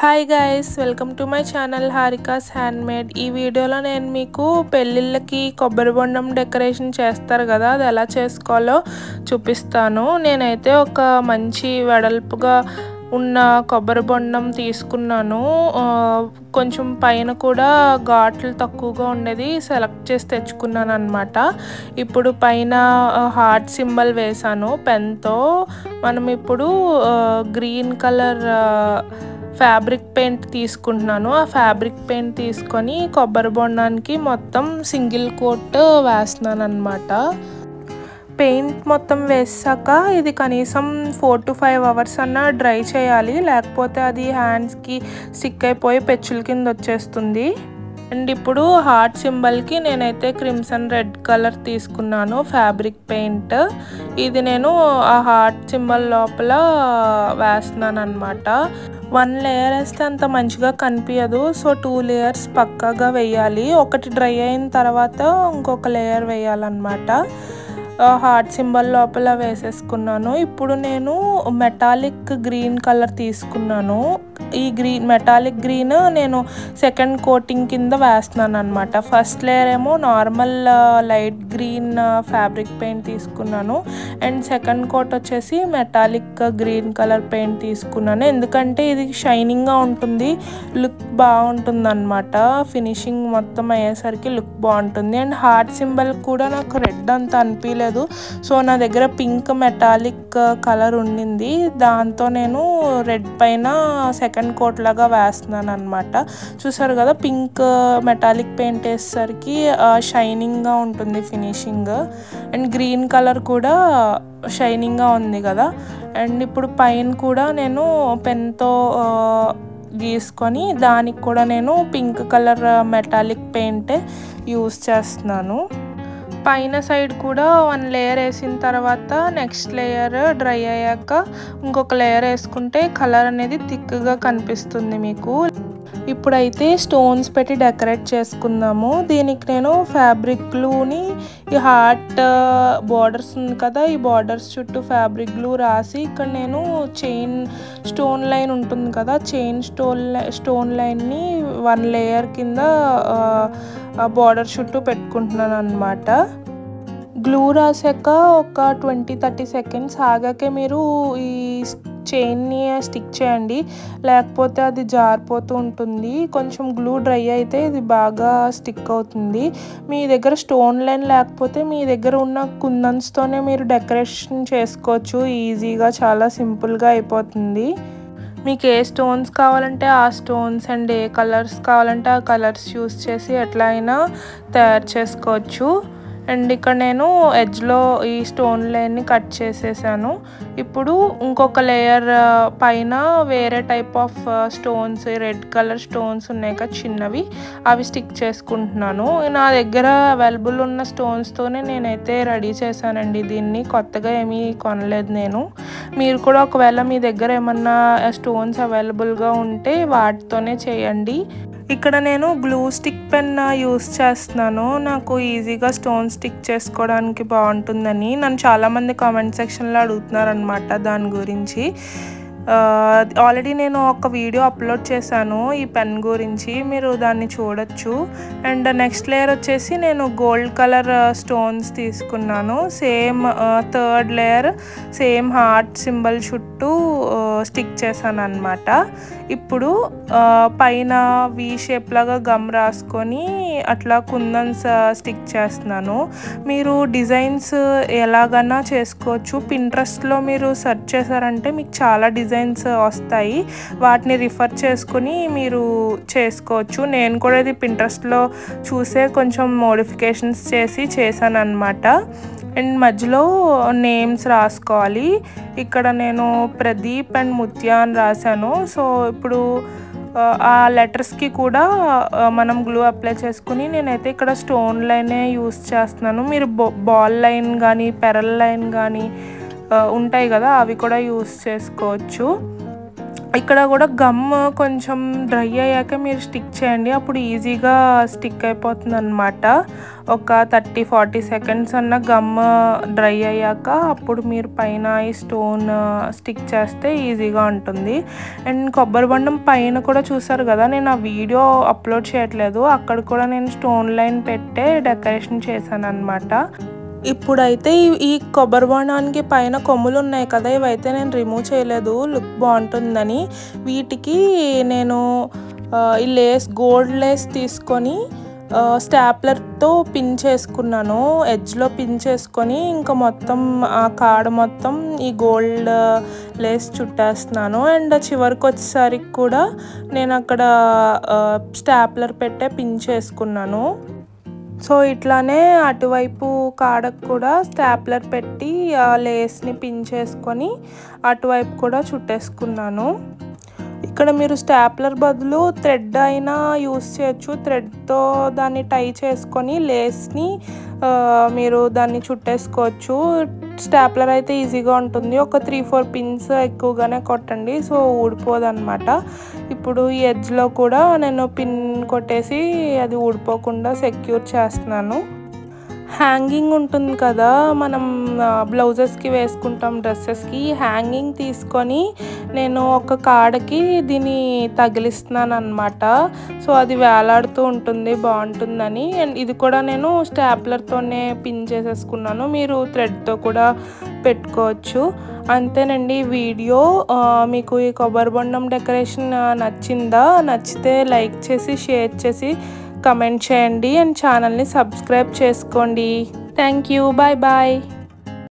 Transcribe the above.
Hi guys, welcome to my channel Harika's handmade. ఈ వీడియోలో నేను మీకు పెళ్ళిళ్ళకి కొబ్బరి బొండం డెకరేషన్ చేస్తారు కదా, అది ఎలా చేసుకోవాలో చూపిస్తాను. నేనైతే ఒక మంచి వెడల్పుగా ఉన్న కొబ్బరి బొండం తీసుకున్నాను. కొంచెం పైన కూడా ఘాట్లు తక్కువగా ఉండేది సెలెక్ట్ చేసి తెచ్చుకున్నాను అనమాట. ఇప్పుడు పైన హార్ట్ సింబల్ వేసాను పెన్తో. మనం ఇప్పుడు గ్రీన్ కలర్ ఫ్యాబ్రిక్ పెయింట్ తీసుకుంటున్నాను. ఆ ఫ్యాబ్రిక్ పెయింట్ తీసుకొని కొబ్బరి బొండానికి మొత్తం సింగిల్ కోట్ వేస్తున్నాను అనమాట. పెయింట్ మొత్తం వేసాక ఇది కనీసం 4 to 5 hours అన్నా డ్రై చేయాలి, లేకపోతే అది హ్యాండ్స్కి స్టిక్ అయిపోయి పెచ్చుల కింద వచ్చేస్తుంది. అండ్ ఇప్పుడు హార్ట్ సింబల్కి నేనైతే క్రిమ్సన్ రెడ్ కలర్ తీసుకున్నాను ఫ్యాబ్రిక్ పెయింట్. ఇది నేను ఆ హార్ట్ సింబల్ లోపల వేస్తున్నాను అనమాట. 1 లేయర్ వేస్తే అంత మంచిగా కనిపించదు, సో 2 layers పక్కాగా వేయాలి. ఒకటి డ్రై అయిన తర్వాత ఇంకొక లేయర్ వేయాలన్నమాట. హార్ట్ సింబల్ లోపల వేసేసుకున్నాను. ఇప్పుడు నేను మెటాలిక్ గ్రీన్ కలర్ తీసుకున్నాను. ఈ మెటాలిక్ గ్రీన్ నేను సెకండ్ కోటింగ్ కింద వేస్తున్నాను అనమాట. ఫస్ట్ లేయర్ ఏమో normal light green fabric paint తీసుకున్నాను, అండ్ సెకండ్ కోట్ వచ్చేసి మెటాలిక్ గ్రీన్ కలర్ పెయింట్ తీసుకున్నాను. ఎందుకంటే ఇది షైనింగ్గా ఉంటుంది, లుక్ బాగుంటుంది అనమాట. ఫినిషింగ్ మొత్తం అయ్యేసరికి లుక్ బాగుంటుంది. అండ్ హార్ట్ సింబల్ కూడా నాకు రెడ్ అంత అనిపించలేదు, సో నా దగ్గర పింక్ మెటాలిక్ కలర్ ఉండింది, దాంతో నేను రెడ్ పైన సెకండ్ కోట్ లాగా వేస్తున్నాను అనమాట. చూసారు కదా, పింక్ మెటాలిక్ పెయింట్ వేసేసరికి షైనింగ్గా ఉంటుంది ఫినిషింగ్. అండ్ గ్రీన్ కలర్ కూడా షైనింగ్గా ఉంది కదా. అండ్ ఇప్పుడు పైన కూడా నేను పెన్తో గీసుకొని దానికి కూడా నేను pink colour metallic paint use చేస్తున్నాను. పైన సైడ్ కూడా 1 లేయర్ వేసిన తర్వాత నెక్స్ట్ లేయర్ డ్రై అయ్యాక ఇంకొక లేయర్ వేసుకుంటే కలర్ అనేది థిక్గా కనిపిస్తుంది మీకు. ఇప్పుడైతే స్టోన్స్ పెట్టి డెకరేట్ చేసుకుందాము. దీనికి నేను ఫ్యాబ్రిక్ గ్లూని ఈ హార్ట్ బార్డర్స్ ఉంది కదా, ఈ బార్డర్స్ చుట్టూ ఫ్యాబ్రిక్ గ్లూ రాసి ఇక్కడ నేను చైన్ స్టోన్ లైన్ ఉంటుంది కదా, చైన్ స్టోన్ లైన్ని 1 లేయర్ కింద బార్డర్ చుట్టూ పెట్టుకుంటున్నాను అనమాట. గ్లూ రాసాక ఒక 20-30 seconds ఆగాకే మీరు ఈ చైన్ని స్టిక్ చేయండి, లేకపోతే అది జారిపోతూ ఉంటుంది. కొంచెం గ్లూ డ్రై అయితే ఇది బాగా స్టిక్ అవుతుంది. మీ దగ్గర స్టోన్ లైన్ లేకపోతే మీ దగ్గర ఉన్న కుందన్స్తోనే మీరు డెకరేషన్ చేసుకోవచ్చు ఈజీగా, చాలా సింపుల్గా అయిపోతుంది. మీకు ఏ స్టోన్స్ కావాలంటే ఆ స్టోన్స్ అండ్ ఏ కలర్స్ కావాలంటే ఆ కలర్స్ యూస్ చేసి ఎట్లా అయినా తయారు చేసుకోవచ్చు. అండ్ ఇక్కడ నేను ఎడ్జ్లో ఈ స్టోన్ లైన్ని కట్ చేసేసాను. ఇప్పుడు ఇంకొక లేయర్ పైన వేరే type of stones, red colour stones ఉన్నాయి కదా చిన్నవి, అవి స్టిక్ చేసుకుంటున్నాను. నా దగ్గర అవైలబుల్ ఉన్న స్టోన్స్తోనే నేనైతే రెడీ చేశానండి దీన్ని, కొత్తగా ఏమీ కొనలేదు నేను. మీరు కూడా ఒకవేళ మీ దగ్గర ఏమన్నా స్టోన్స్ అవైలబుల్గా ఉంటే వాటితోనే చేయండి. ఇక్కడ నేను గ్లూ స్టిక్ పెన్ యూస్ చేస్తున్నాను, నాకు ఈజీగా స్టోన్ స్టిక్ చేసుకోవడానికి బాగుంటుందని. నన్ను చాలామంది కామెంట్ సెక్షన్లో అడుగుతున్నారు అనమాట దాని గురించి. ఆల్రెడీ నేను ఒక వీడియో అప్లోడ్ చేశాను ఈ పెన్ గురించి, మీరు దాన్ని చూడొచ్చు. అండ్ నెక్స్ట్ లేయర్ వచ్చేసి నేను గోల్డ్ కలర్ స్టోన్స్ తీసుకున్నాను. Same third layer same heart symbol చుట్టూ స్టిక్ చేశాను అనమాట. ఇప్పుడు పైన వి షేప్ లాగా గమ్ రాసుకొని అట్లా కుందన్స్ స్టిక్ చేస్తున్నాను. మీరు డిజైన్స్ ఎలాగన్నా చేసుకోవచ్చు. పింట్రెస్ట్లో మీరు సెర్చ్ చేశారంటే మీకు చాలా డిజైన్స్ వస్తాయి, వాటిని రిఫర్ చేసుకొని మీరు చేసుకోవచ్చు. నేను కూడా ఇది పింట్రెస్ట్లో చూసే కొంచెం మోడిఫికేషన్స్ చేశాను అనమాట. అండ్ మధ్యలో నేమ్స్ రాసుకోవాలి. ఇక్కడ నేను ప్రదీప్ అండ్ ముత్య అని రాశాను. సో ఇప్పుడు ఆ లెటర్స్కి కూడా మనం గ్లూ అప్లై చేసుకుని, నేనైతే ఇక్కడ స్టోన్ లైనే యూస్ చేస్తున్నాను. మీరు బాల్ లైన్ కానీ పెరల్ లైన్ కానీ ఉంటాయి కదా, అవి కూడా యూస్ చేసుకోవచ్చు. ఇక్కడ కూడా గమ్ కొంచెం డ్రై అయ్యాక మీరు స్టిక్ చేయండి, అప్పుడు ఈజీగా స్టిక్ అయిపోతుంది అనమాట. ఒక 30-40 సెకండ్స్ అన్న గమ్ డ్రై అయ్యాక అప్పుడు మీరు పైన ఈ స్టోన్ స్టిక్ చేస్తే ఈజీగా ఉంటుంది. అండ్ కొబ్బరి బొండం పైన కూడా చూసారు కదా, నేను ఆ వీడియో అప్లోడ్ చేయట్లేదు, అక్కడ కూడా నేను స్టోన్ లైన్ పెట్టే డెకరేషన్ చేశాను అనమాట. ఇప్పుడైతే ఈ కొబ్బరి బొండానికి పైన కొమ్ములు ఉన్నాయి కదా, ఇవైతే నేను రిమూవ్ చేయలేదు, లుక్ బాగుంటుందని. వీటికి నేను ఈ లేస్, గోల్డ్ లేస్ తీసుకొని స్టాప్లర్తో పిన్ చేసుకున్నాను, ఎడ్జ్లో పిన్ చేసుకొని ఇంకా మొత్తం ఆ కాడ మొత్తం ఈ గోల్డ్ లేస్ చుట్టేస్తున్నాను. అండ్ చివరికి వచ్చేసరికి కూడా నేను అక్కడ స్టాప్లర్ పెట్టే పిన్ చేసుకున్నాను. సో ఇట్లానే అటువైపు కాడకు కూడా స్టాప్లర్ పెట్టి ఆ లేస్ని పిన్ చేసుకొని అటువైపు కూడా చుట్టేసుకున్నాను. ఇక్కడ మీరు స్టాప్లర్ బదులు థ్రెడ్ అయినా యూస్ చేయొచ్చు, థ్రెడ్తో దాన్ని టై చేసుకొని లేస్ని మీరు దాన్ని చుట్టేసుకోవచ్చు. స్టాప్లర్ అయితే ఈజీగా ఉంటుంది, ఒక 3-4 పిన్స్ ఎక్కువగానే కొట్టండి, సో ఊడిపోదన్నమాట. ఇప్పుడు ఈ ఎడ్జ్లో కూడా నేను పిన్ కొట్టేసి అది ఊడిపోకుండా సెక్యూర్ చేస్తున్నాను. హ్యాంగింగ్ ఉంటుంది కదా, మనం బ్లౌజెస్కి వేసుకుంటాం, డ్రెస్సెస్కి, హ్యాంగింగ్ తీసుకొని నేను ఒక కాడకి దీన్ని తగిలిస్తున్నాను అనమాట. సో అది వేలాడుతూ ఉంటుంది, బాగుంటుందని. అండ్ ఇది కూడా నేను స్టాప్లర్తోనే పిన్ చేసేసుకున్నాను, మీరు థ్రెడ్తో కూడా పెట్టుకోవచ్చు. అంతేనండి వీడియో. మీకు ఈ కొబ్బరి బొండం డెకరేషన్ నచ్చిందా? నచ్చితే లైక్ చేసి, షేర్ చేసి, కమెంట్ చేయండి. అండ్ ఛానల్ని సబ్స్క్రైబ్ చేసుకోండి. Thank you. Bye bye.